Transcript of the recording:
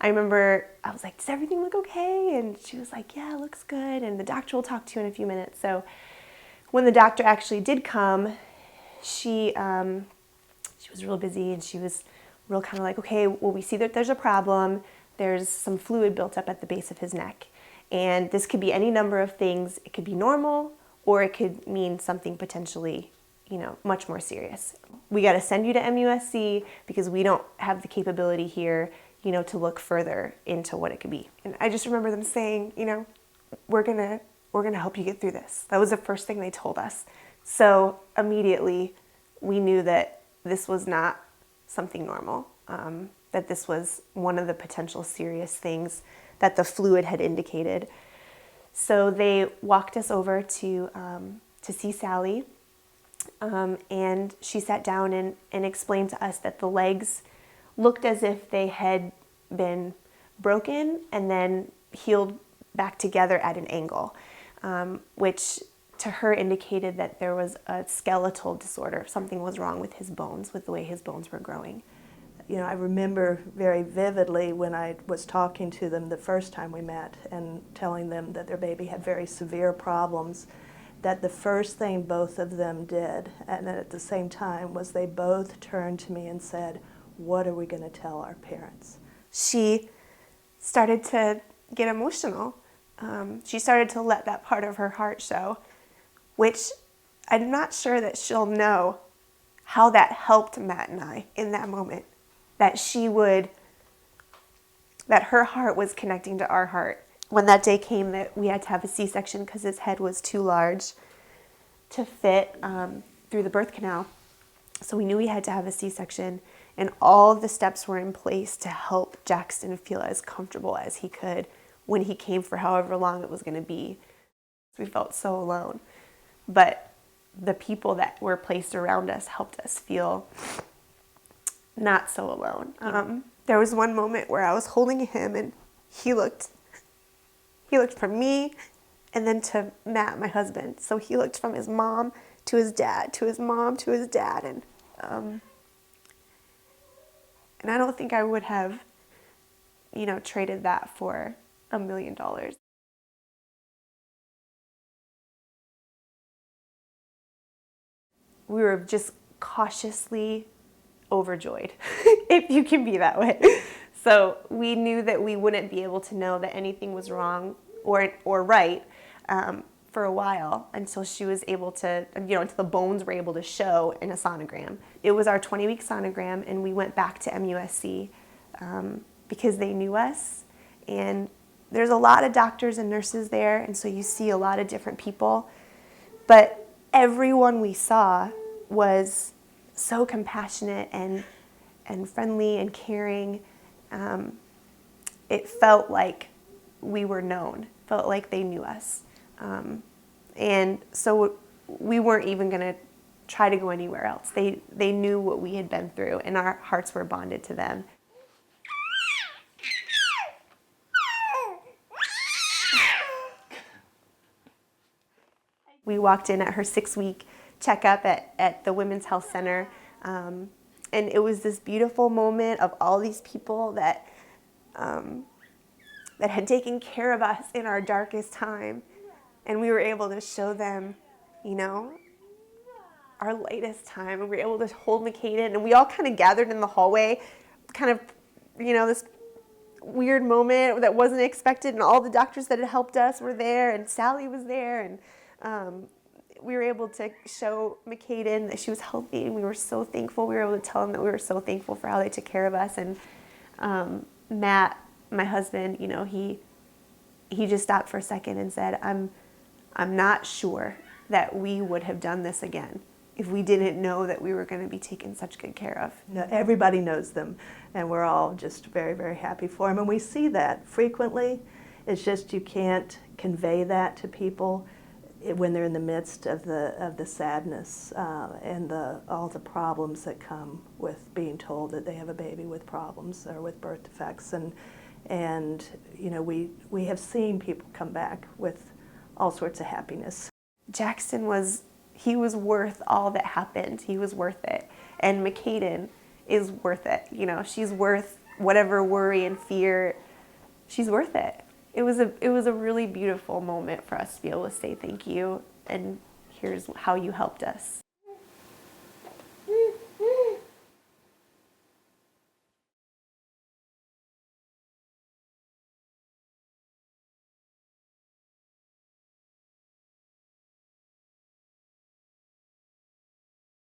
I remember I was like, does everything look okay? And she was like, yeah, it looks good. And the doctor will talk to you in a few minutes. So when the doctor actually did come, she was real busy, and she was real kind of like, okay, well, we see that there's a problem. There's some fluid built up at the base of his neck. And this could be any number of things. It could be normal, or it could mean something potentially, much more serious. We got to send you to MUSC because we don't have the capability here, to look further into what it could be. And I just remember them saying, we're gonna help you get through this. That was the first thing they told us. So immediately we knew that this was not something normal, that this was one of the potential serious things that the fluid had indicated. So they walked us over to see Sally, and she sat down and explained to us that the legs looked as if they had been broken and then healed back together at an angle, which to her indicated that there was a skeletal disorder. Something was wrong with his bones, with the way his bones were growing. I remember very vividly when I was talking to them the first time we met and telling them that their baby had very severe problems, that the first thing both of them did, and at the same time, was they both turned to me and said, what are we going to tell our parents? She started to get emotional. She started to let that part of her heart show, which I'm not sure that she'll know how that helped Matt and I in that moment. That her heart was connecting to our heart. When that day came that we had to have a C-section because his head was too large to fit through the birth canal, so we knew we had to have a C-section, and all of the steps were in place to help Jaxton feel as comfortable as he could when he came for however long it was going to be. We felt so alone, but the people that were placed around us helped us feel not so alone. There was one moment where I was holding him, and he looked from me and then to Matt, my husband. So he looked from his mom to his dad, to his mom, to his dad, and I don't think I would have, traded that for $1 million. We were just cautiously overjoyed, if you can be that way. So we knew that we wouldn't be able to know that anything was wrong or right for a while until she was able to, until the bones were able to show in a sonogram. It was our 20-week sonogram, and we went back to MUSC because they knew us. And there's a lot of doctors and nurses there, and so you see a lot of different people. But everyone we saw was so compassionate and friendly and caring. It felt like we were known, felt like they knew us. And so we weren't even going to try to go anywhere else. They knew what we had been through, and our hearts were bonded to them. We walked in at her 6-week checkup at the Women's Health Center, and it was this beautiful moment of all these people that had taken care of us in our darkest time, and we were able to show them, our lightest time, and we were able to hold McCaden, and we all kind of gathered in the hallway, kind of, this weird moment that wasn't expected, and all the doctors that had helped us were there, and Sally was there, and we were able to show McCaden that she was healthy, and we were so thankful. We were able to tell them that we were so thankful for how they took care of us. And Matt, my husband, he just stopped for a second and said, I'm not sure that we would have done this again if we didn't know that we were going to be taken such good care of. No, everybody knows them, and we're all just very, very happy for them. And we see that frequently. It's just you can't convey that to people when they're in the midst of the sadness and all the problems that come with being told that they have a baby with problems or with birth defects. And we have seen people come back with all sorts of happiness. Jaxton was worth all that happened. He was worth it. And McCaden is worth it. She's worth whatever worry and fear, she's worth it. It was a really beautiful moment for us to be able to say thank you, and here's how you helped us.